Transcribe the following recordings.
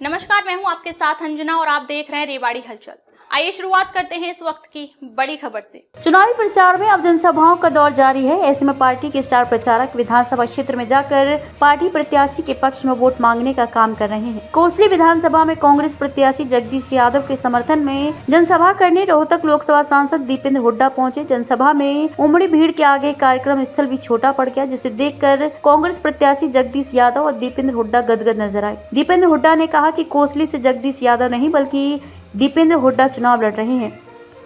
नमस्कार, मैं हूं आपके साथ अंजना और आप देख रहे हैं रेवाड़ी हलचल। आइए शुरुआत करते हैं इस वक्त की बड़ी खबर से। चुनावी प्रचार में अब जनसभाओं का दौर जारी है। ऐसे में पार्टी के स्टार प्रचारक विधानसभा क्षेत्र में जाकर पार्टी प्रत्याशी के पक्ष में वोट मांगने का काम कर रहे हैं। कोसली विधानसभा में कांग्रेस प्रत्याशी जगदीश यादव के समर्थन में जनसभा करने रोहतक लोकसभा सांसद दीपेंद्र हुड्डा पहुंचे। जनसभा में उमड़ी भीड़ के आगे कार्यक्रम स्थल भी छोटा पड़ गया, जिसे देखकर कांग्रेस प्रत्याशी जगदीश यादव और दीपेंद्र हुड्डा गदगद नजर आए। दीपेंद्र हुड्डा ने कहा कि कोसली से जगदीश यादव नहीं बल्कि दीपेंद्र हुड्डा चुनाव लड़ रहे हैं।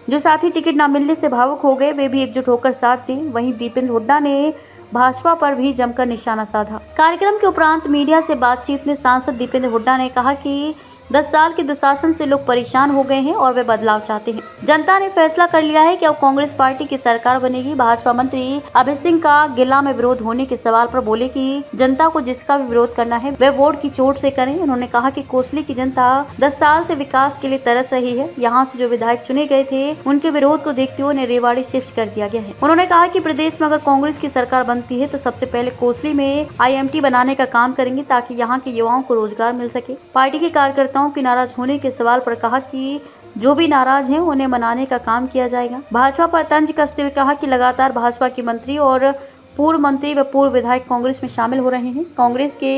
जो साथी टिकट न मिलने से भावुक हो गए, वे भी एकजुट होकर साथ दें। वहीं दीपेंद्र हुड्डा ने भाजपा पर भी जमकर निशाना साधा। कार्यक्रम के उपरांत मीडिया से बातचीत में सांसद दीपेंद्र हुड्डा ने कहा कि 10 साल के दुशासन से लोग परेशान हो गए हैं और वे बदलाव चाहते हैं। जनता ने फैसला कर लिया है कि अब कांग्रेस पार्टी की सरकार बनेगी। भाजपा मंत्री अभय सिंह का जिला में विरोध होने के सवाल पर बोले कि जनता को जिसका भी विरोध करना है वे वोट की चोट से करें। उन्होंने कहा कि कोसली की जनता 10 साल से विकास के लिए तरस रही है। यहाँ से जो विधायक चुने गए थे, उनके विरोध को देखते हुए उन्हें रेवाड़ी शिफ्ट कर दिया गया है। उन्होंने कहा कि प्रदेश में अगर कांग्रेस की सरकार बनती है तो सबसे पहले कोसली में IMT बनाने का काम करेंगे ताकि यहाँ के युवाओं को रोजगार मिल सके। पार्टी के कार्यकर्ताओं की नाराज होने के सवाल पर कहा कि जो भी नाराज हैं उन्हें मनाने का काम किया जाएगा। भाजपा पर तंज कसते हुए कहा कि लगातार भाजपा के मंत्री और पूर्व मंत्री व पूर्व विधायक कांग्रेस में शामिल हो रहे हैं। कांग्रेस के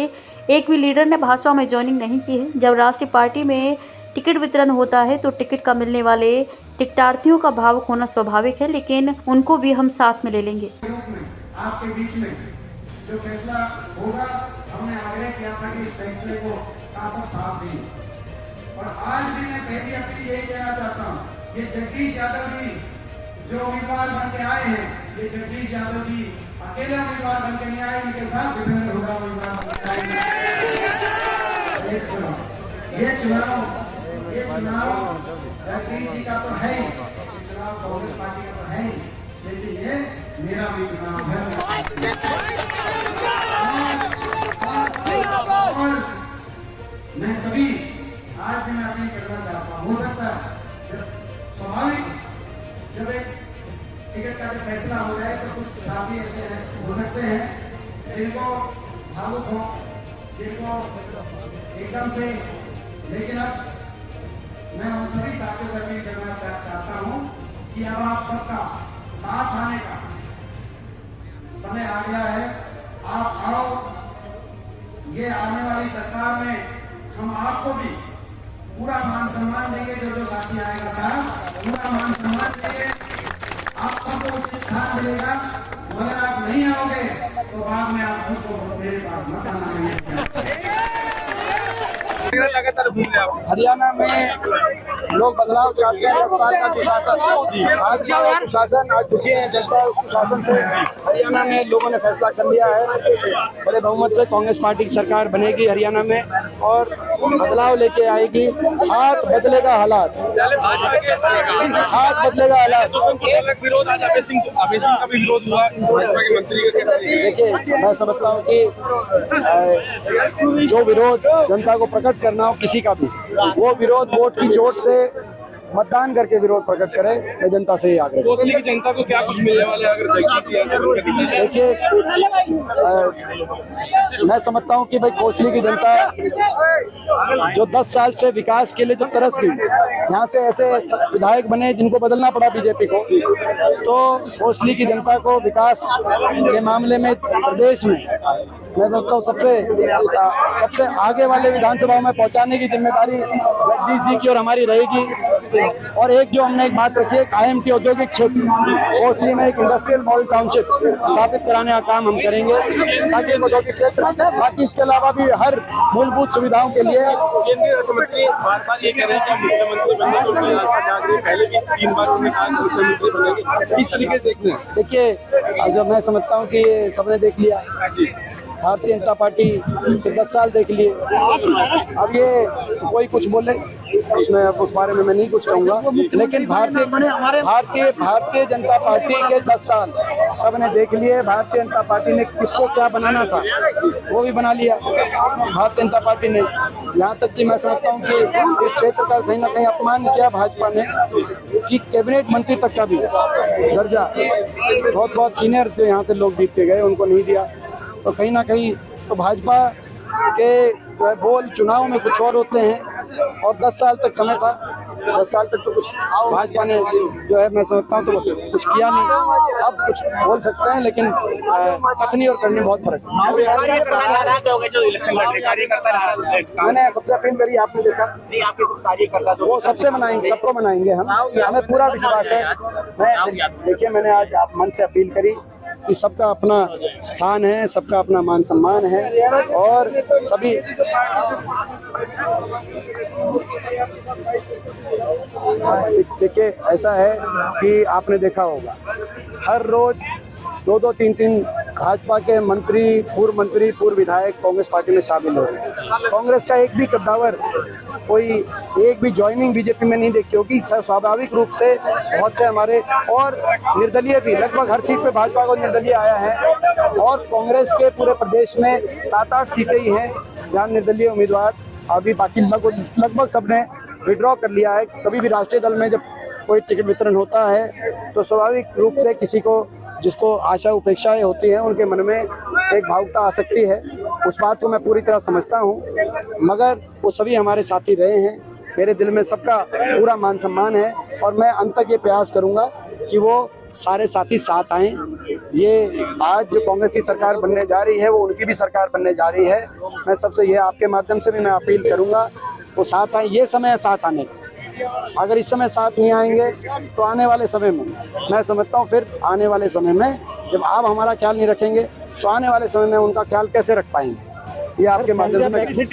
एक भी लीडर ने भाजपा में ज्वाइनिंग नहीं की है। जब राष्ट्रीय पार्टी में टिकट वितरण होता है तो टिकट का मिलने वाले टिकटार्थियों का भावुक होना स्वाभाविक है, लेकिन उनको भी हम साथ में ले लेंगे। आपके बीच में जो फैसला होगा, हमने आग्रह किया था कि इस फैसले को साथ दें। और आज भी मैं पहली अपील यही कहना चाहता हूँ, ये जगदीश यादव जी जो उम्मीदवार बन के आए हैं, ये जगदीश यादव जी अकेले उम्मीदवार बन के नहीं आए, इनके साथ दीपेंद्र हुड्डा उम्मीदवार बन के आए। ये चुनाव जगदीश जी का तो है ही, ये चुनाव कांग्रेस पार्टी का तो है ही, लेकिन ये मेरा भी चुनाव है। और मैं सभी आज भी मैं अपील करना चाहता हूँ, हो सकता है स्वाभाविक जब एक टिकट का जब फैसला हो जाए तो कुछ साथी ऐसे हो सकते हैं जिनको भावुक हो, जिनको एकदम से, लेकिन अब मैं उन सभी साथियों से अपील करना चाहता हूँ कि अब आप सबका साथ आने का समय आ गया है। आप आओ, ये आने वाली सरकार में हम आपको भी पूरा मान सम्मान देंगे। जो साथी आएगा साहब, पूरा मान सम्मान देंगे। आप सबको उचित स्थान मिलेगा। अगर आप नहीं आओगे तो बाद में आप मुझको मेरे पास मत आना। हरियाणा में लोग बदलाव चाहते हैं। 10 साल का दुशासन, आज दुशासन आज दुखी है जनता उस दुशासन से। हरियाणा में लोगों ने फैसला कर लिया है, बड़े बहुमत से कांग्रेस पार्टी की सरकार बनेगी हरियाणा में और बदलाव लेके आएगी। हाथ बदलेगा हालात, हाथ बदलेगा हालात। विरोध आज अभय सिंह का भी विरोध हुआ भाजपा के मंत्री का। देखिए, मैं समझता हूँ कि जो विरोध जनता को प्रकट करना हो किसी का भी, वो विरोध वोट की चोट से मतदान करके विरोध प्रकट करे। मैं जनता से ही आग्रह। कोसली की जनता को क्या कुछ मिलने वाला है अगर देखिए, मैं समझता हूँ कि भाई कोसली की जनता जो 10 साल से विकास के लिए जो तरस गई, यहाँ से ऐसे विधायक बने जिनको बदलना पड़ा बीजेपी को, तो कोसली की जनता को विकास के मामले में प्रदेश में मैं समझता हूँ सबसे आगे वाले विधानसभाओं में पहुंचाने की जिम्मेदारी जगदीश जी की और हमारी रहेगी। और एक जो हमने एक बात रखी है, IMT औद्योगिक क्षेत्र कोसली में एक इंडस्ट्रियल मॉडल टाउनशिप स्थापित कराने का काम हम करेंगे ताकि एक औद्योगिक क्षेत्र, बाकी इसके अलावा भी हर मूलभूत सुविधाओं के लिए। केंद्रीय रक्षा मंत्री बार-बार ये कह रहे हैं कि मुख्यमंत्री बनने को उनकी आशा जाग रही है। पहले भी 3 बार उन्होंने कहा मुख्यमंत्री बनेंगे। इस तरीके से देखते हैं। देखिए, जो मैं समझता हूँ कि सबने देख लिया, भारतीय जनता पार्टी 10 साल देख लिए। अब ये कोई कुछ बोले उसमें, उस बारे में मैं नहीं कुछ कहूँगा, लेकिन भारतीय जनता पार्टी के 10 साल सबने देख लिए। भारतीय जनता पार्टी ने किसको क्या बनाना था वो भी बना लिया भारतीय जनता पार्टी ने। यहाँ तक कि मैं समझता हूँ कि इस क्षेत्र का कहीं ना कहीं अपमान किया भाजपा ने कि कैबिनेट मंत्री तक का भी दर्जा बहुत सीनियर जो यहाँ से लोग जीतते गए उनको नहीं दिया। तो कहीं ना कहीं तो भाजपा कि जो है बोल चुनाव में कुछ और होते हैं और 10 साल तक समय था, 10 साल तक तो कुछ भाजपा ने जो है मैं समझता हूँ तो कुछ किया नहीं। अब कुछ बोल सकते हैं लेकिन कथनी और करनी बहुत फर्क है। मैंने सबसे अपील करी, आपने देखा वो सबसे मनाएंगे, सबको मनाएंगे हम, हमें पूरा विश्वास है। देखिए मैंने आज आप मन से अपील करी कि सबका अपना स्थान है, सबका अपना मान सम्मान है और सभी देखिए ऐसा है कि आपने देखा होगा हर रोज 2-2, 3-3 भाजपा के मंत्री, पूर्व विधायक कांग्रेस पार्टी में शामिल हो रहे हैं। कांग्रेस का एक भी कद्दावर, कोई एक भी ज्वाइनिंग बीजेपी में नहीं देखी होगी। स्वाभाविक रूप से बहुत से हमारे और निर्दलीय भी, लगभग हर सीट पे भाजपा को निर्दलीय आया है और कांग्रेस के पूरे प्रदेश में 7-8 सीटें ही हैं जहाँ निर्दलीय उम्मीदवार, अभी बाकी लगभग सबने विड्रॉ कर लिया है। कभी भी राष्ट्रीय दल में जब कोई टिकट वितरण होता है तो स्वाभाविक रूप से किसी को, जिसको आशा उपेक्षाएं होती हैं, उनके मन में एक भावुकता आ सकती है। उस बात को मैं पूरी तरह समझता हूं, मगर वो सभी हमारे साथी रहे हैं। मेरे दिल में सबका पूरा मान सम्मान है और मैं अंत तक ये प्रयास करूंगा कि वो सारे साथी साथ आएं। ये आज जो कांग्रेस की सरकार बनने जा रही है वो उनकी भी सरकार बनने जा रही है। मैं सबसे ये आपके माध्यम से भी मैं अपील करूंगा वो साथ आए। ये समय है साथ आने का। अगर इस समय साथ नहीं आएंगे तो आने वाले समय में, मैं समझता हूँ फिर आने वाले समय में जब आप हमारा ख्याल नहीं रखेंगे तो आने वाले समय में उनका ख्याल कैसे रख पाएंगे। ये आपके माध्यम से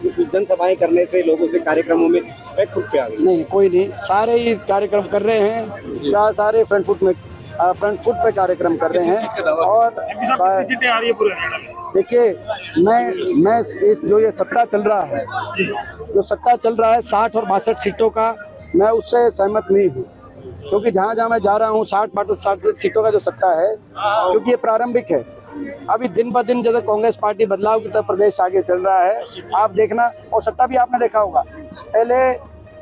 जनसभाएं करने से, लोगों से कार्यक्रमों में बैकफुट पे आ गई। नहीं, कोई नहीं, सारे ही कार्यक्रम कर रहे हैं, क्या सारे फ्रंट फुट पे कार्यक्रम कर रहे हैं। और देखिए मैं जो ये सट्टा चल रहा है, जो सट्टा चल रहा है 60 और 62 सीटों का, मैं उससे सहमत नहीं हूँ। क्योंकि जहाँ मैं जा रहा हूँ 60 सीटों का जो सट्टा है, क्योंकि ये प्रारंभिक है। अभी दिन ब दिन जैसे कांग्रेस पार्टी बदलाव की तरफ प्रदेश आगे चल रहा है, आप देखना। और सट्टा भी आपने देखा होगा, पहले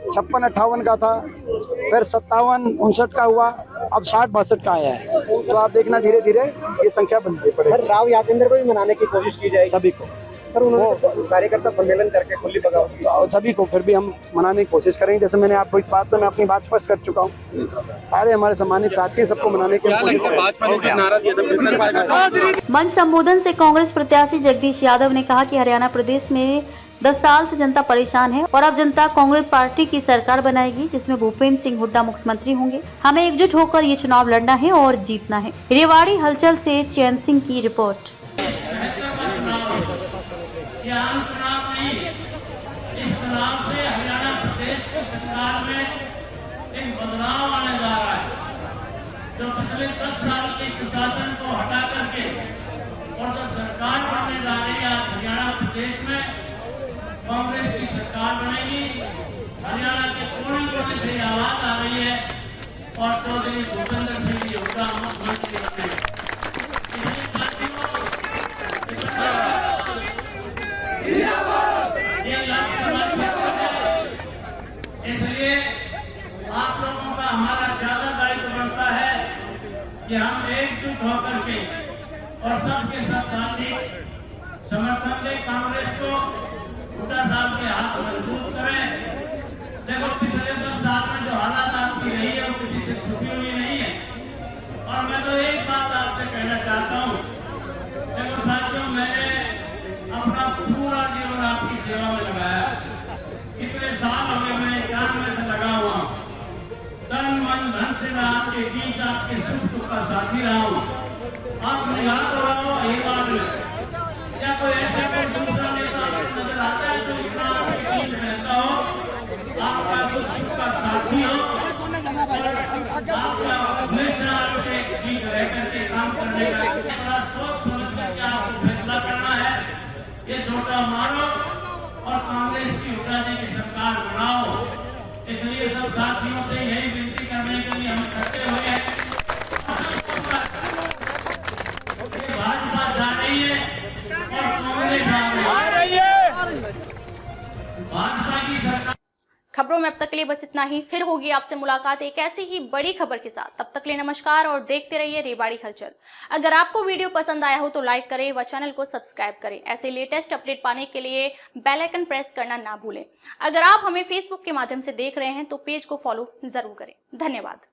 56-58 का था, फिर 57-59 का हुआ, अब 60-62 का आया है। तो आप देखना धीरे धीरे ये संख्या बनती पड़ेगी। सर, राव यादेंद्र को भी मनाने की कोशिश की जाएगी सभी को। सर, उन्होंने कार्यकर्ता सम्मेलन करके खुली बगावत की, और सभी को फिर भी हम मनाने की कोशिश करेंगे। जैसे मैंने आपको इस बात पर मैं अपनी बात स्पष्ट कर चुका हूँ, सारे हमारे सम्मानित साथी सबको मनाने की कोशिश करेंगे। मंच संबोधन से कांग्रेस प्रत्याशी जगदीश यादव ने कहा कि हरियाणा प्रदेश में 10 साल से जनता परेशान है और अब जनता कांग्रेस पार्टी की सरकार बनाएगी जिसमें भूपेंद्र सिंह हुड्डा मुख्यमंत्री होंगे। हमें एकजुट होकर ये चुनाव लड़ना है और जीतना है। रेवाड़ी हलचल से चैन सिंह की रिपोर्ट। आम चुनाव नहीं, इस चुनाव से हरियाणा प्रदेश की सरकार में एक बदलाव आने जा रहा है। जो पिछले 10 साल के कुशासन को हटा करके और जो सरकार बनने जा रही है आज हरियाणा प्रदेश में, कांग्रेस की सरकार बनेगी। हरियाणा के कोने कोने से आवाज आ रही है और चौधरी भूपेंद्र सिंह हुड्डा मुख्यमंत्री बनेंगे। इसलिए आप लोगों का हमारा ज्यादा दायित्व बनता है कि हम एकजुट होकर के और सबके सब साथी समर्थन दें कांग्रेस को, हुड्डा साहब के हाथ मजबूत करें। देखो पिछले 10 साल में जो हालात आपकी रही है वो किसी से छुपी हुई नहीं है। और मैं तो एक बात आपसे कहना चाहता हूँ, देखो साथियों, मैंने अपना पूरा जीवन आपकी सेवा में लगाया। कितने साल हो गए मैं 91 से लगा हुआ हूँ, तन मन धन से मैं आपके बीच आपके सुख दुख का साथी रहा हूँ। आप निगाह तो रहो एक बार क्या कोई ऐसा कोई दूसरा नेता नजर आता है जो इतना आपके बीच रहता हो, आपका दुख सुख का साथी हो, आपका हमेशा आपके बीच रह करके काम करने का सोच समझ करके आपको फैसला करना है। ये धोखा मारो और कांग्रेस की हुड्डा जी की सरकार बनाओ। इसलिए सब साथियों से यही विनती करने के लिए हम इकट्ठे हुए हैं। भाजपा जा रही है और कांग्रेस आ रही है। भाजपा की सरकार खबरों में अब तक के लिए बस इतना ही। फिर होगी आपसे मुलाकात एक ऐसी ही बड़ी खबर के साथ। तब तक के लिए नमस्कार और देखते रहिए रेवाड़ी हलचल। अगर आपको वीडियो पसंद आया हो तो लाइक करें व चैनल को सब्सक्राइब करें। ऐसे लेटेस्ट अपडेट पाने के लिए बेल आइकन प्रेस करना ना भूलें। अगर आप हमें फेसबुक के माध्यम से देख रहे हैं तो पेज को फॉलो जरूर करें। धन्यवाद।